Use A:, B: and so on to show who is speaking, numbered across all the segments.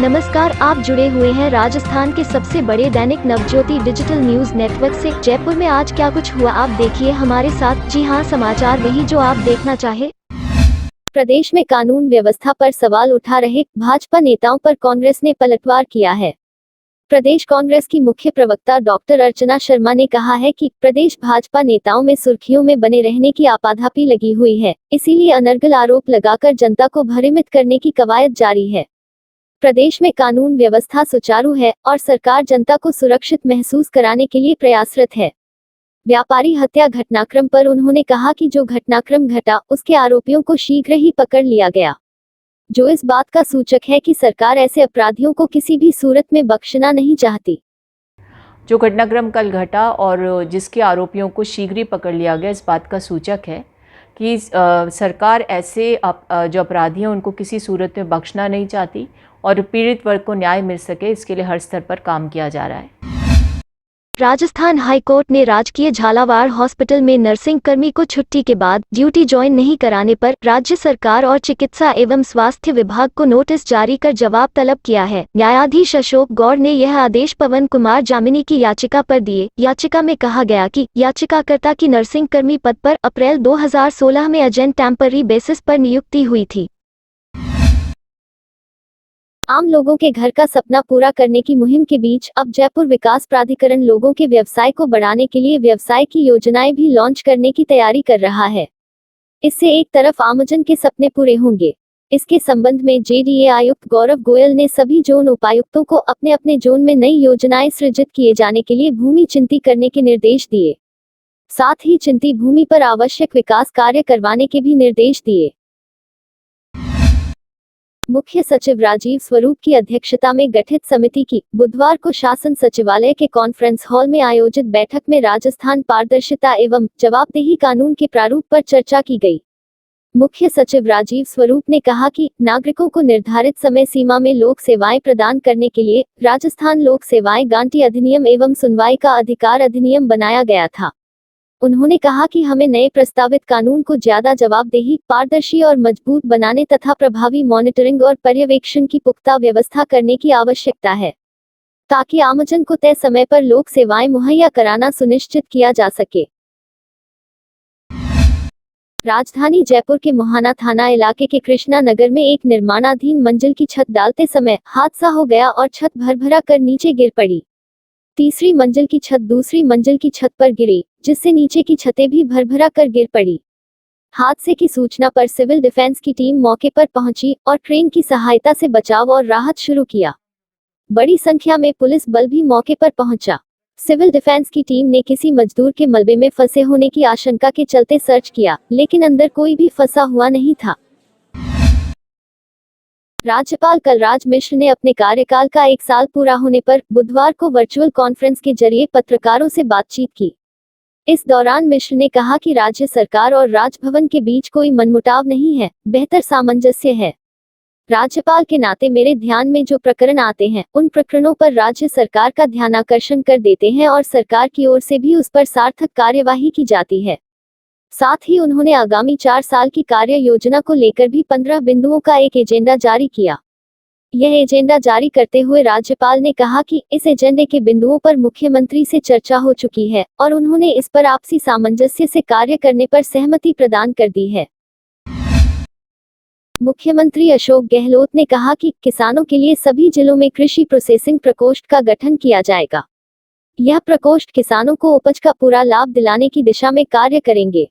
A: नमस्कार, आप जुड़े हुए हैं राजस्थान के सबसे बड़े Dainik Navjyoti digital news network से। जयपुर में आज क्या कुछ हुआ, आप देखिए हमारे साथ। जी हां, समाचार वही जो आप देखना चाहे। प्रदेश में कानून व्यवस्था पर सवाल उठा रहे भाजपा नेताओं पर कांग्रेस ने पलटवार किया है। प्रदेश कांग्रेस की मुख्य प्रवक्ता डॉक्टर अर्चना शर्मा ने कहा है कि प्रदेश भाजपा नेताओं में सुर्खियों में बने रहने की आपाधापी लगी हुई है, इसीलिए अनर्गल आरोप लगाकर जनता को भ्रमित करने की कवायद जारी है। प्रदेश में कानून व्यवस्था सुचारू है और सरकार जनता को सुरक्षित महसूस कराने के लिए प्रयासरत है। व्यापारी हत्या घटनाक्रम पर उन्होंने कहा कि जो घटनाक्रम घटा उसके आरोपियों को शीघ्र ही पकड़ लिया गया, जो इस बात का सूचक है कि सरकार ऐसे अपराधियों को किसी भी सूरत में बख्शना नहीं चाहती।
B: जो घटनाक्रम कल घटा और जिसके आरोपियों को शीघ्र ही पकड़ लिया गया, इस बात का सूचक है कि सरकार ऐसे जो अपराधी हैं उनको किसी सूरत में बख्शना नहीं चाहती और पीड़ित वर्ग को न्याय मिल सके, इसके लिए हर स्तर पर काम किया जा रहा है।
A: राजस्थान हाईकोर्ट ने राजकीय झालावाड़ हॉस्पिटल में नर्सिंग कर्मी को छुट्टी के बाद ड्यूटी ज्वाइन नहीं कराने पर राज्य सरकार और चिकित्सा एवं स्वास्थ्य विभाग को नोटिस जारी कर जवाब तलब किया है। न्यायाधीश अशोक गौड़ ने यह आदेश पवन कुमार जामिनी की याचिका पर दिए। याचिका में कहा गया कि याचिकाकर्ता की नर्सिंग कर्मी पद पर अप्रैल 2016 में एजेंट टेम्पररी बेसिस पर नियुक्ति हुई थी। आम लोगों के घर का सपना पूरा करने की मुहिम के बीच अब जयपुर विकास प्राधिकरण लोगों के व्यवसाय को बढ़ाने के लिए व्यवसाय की योजनाएं भी लॉन्च करने की तैयारी कर रहा है। इससे एक तरफ आमजन के सपने पूरे होंगे। इसके संबंध में जेडीए आयुक्त गौरव गोयल ने सभी जोन उपायुक्तों को अपने अपने जोन में नई योजनाएं सृजित किए जाने के लिए भूमि चिंती करने के निर्देश दिए। साथ ही चिंती भूमि पर आवश्यक विकास कार्य करवाने के भी निर्देश दिए। मुख्य सचिव राजीव स्वरूप की अध्यक्षता में गठित समिति की बुधवार को शासन सचिवालय के कॉन्फ्रेंस हॉल में आयोजित बैठक में राजस्थान पारदर्शिता एवं जवाबदेही कानून के प्रारूप पर चर्चा की गई। मुख्य सचिव राजीव स्वरूप ने कहा कि नागरिकों को निर्धारित समय सीमा में लोक सेवाएं प्रदान करने के लिए राजस्थान लोक सेवाएं गारंटी अधिनियम एवं सुनवाई का अधिकार अधिनियम बनाया गया था। उन्होंने कहा कि हमें नए प्रस्तावित कानून को ज्यादा जवाबदेही, पारदर्शी और मजबूत बनाने तथा प्रभावी मॉनिटरिंग और पर्यवेक्षण की पुख्ता व्यवस्था करने की आवश्यकता है, ताकि आमजन को तय समय पर लोक सेवाएं मुहैया कराना सुनिश्चित किया जा सके। राजधानी जयपुर के मोहाना थाना इलाके के कृष्णा नगर में एक निर्माणाधीन मंजिल की छत डालते समय हादसा हो गया और छत भरभरा कर नीचे गिर पड़ी। तीसरी मंजिल की छत दूसरी मंजिल की छत पर गिरी, जिससे नीचे की छतें भी भरभरा कर गिर पड़ी। हादसे की सूचना पर सिविल डिफेंस की टीम मौके पर पहुंची और क्रेन की सहायता से बचाव और राहत शुरू किया। बड़ी संख्या में पुलिस बल भी मौके पर पहुंचा। सिविल डिफेंस की टीम ने किसी मजदूर के मलबे में फंसे होने की आशंका के चलते सर्च किया, लेकिन अंदर कोई भी फंसा हुआ नहीं था। राज्यपाल कलराज मिश्र ने अपने कार्यकाल का 1 साल पूरा होने पर बुधवार को वर्चुअल कॉन्फ्रेंस के जरिए पत्रकारों से बातचीत की। इस दौरान मिश्र ने कहा कि राज्य सरकार और राजभवन के बीच कोई मनमुटाव नहीं है, बेहतर सामंजस्य है। राज्यपाल के नाते मेरे ध्यान में जो प्रकरण आते हैं, उन प्रकरणों पर राज्य सरकार का ध्यानाकर्षण कर देते हैं और सरकार की ओर से भी उस पर सार्थक कार्यवाही की जाती है। साथ ही उन्होंने आगामी 4 साल की कार्य योजना को लेकर भी 15 बिंदुओं का एक एजेंडा जारी किया। यह एजेंडा जारी करते हुए राज्यपाल ने कहा कि इस एजेंडे के बिंदुओं पर मुख्यमंत्री से चर्चा हो चुकी है और उन्होंने इस पर आपसी सामंजस्य से कार्य करने पर सहमति प्रदान कर दी है। मुख्यमंत्री अशोक गहलोत ने कहा कि किसानों के लिए सभी जिलों में कृषि प्रोसेसिंग प्रकोष्ठ का गठन किया जाएगा। यह प्रकोष्ठ किसानों को उपज का पूरा लाभ दिलाने की दिशा में कार्य करेंगे।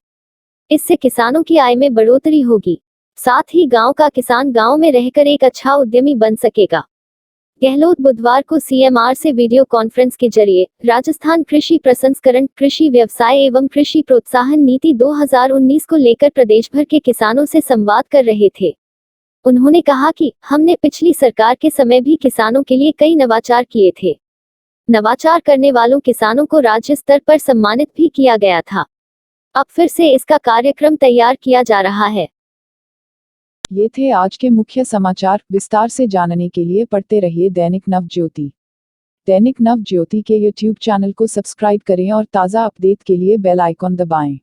A: इससे किसानों की आय में बढ़ोतरी होगी। साथ ही गांव का किसान गांव में रहकर एक अच्छा उद्यमी बन सकेगा। गहलोत बुधवार को सीएमआर से वीडियो कॉन्फ्रेंस के जरिए राजस्थान कृषि प्रसंस्करण, कृषि व्यवसाय एवं कृषि प्रोत्साहन नीति 2019 को लेकर प्रदेश भर के किसानों से संवाद कर रहे थे। उन्होंने कहा कि हमने पिछली सरकार के समय भी किसानों के लिए कई नवाचार किए थे। नवाचार करने वालों किसानों को राज्य स्तर पर सम्मानित भी किया गया था। अब फिर से इसका कार्यक्रम तैयार किया जा रहा है।
C: ये थे आज के मुख्य समाचार। विस्तार से जानने के लिए पढ़ते रहिए दैनिक नवज्योति। दैनिक नवज्योति के YouTube चैनल को सब्सक्राइब करें और ताज़ा अपडेट के लिए बेल आइकॉन दबाएं।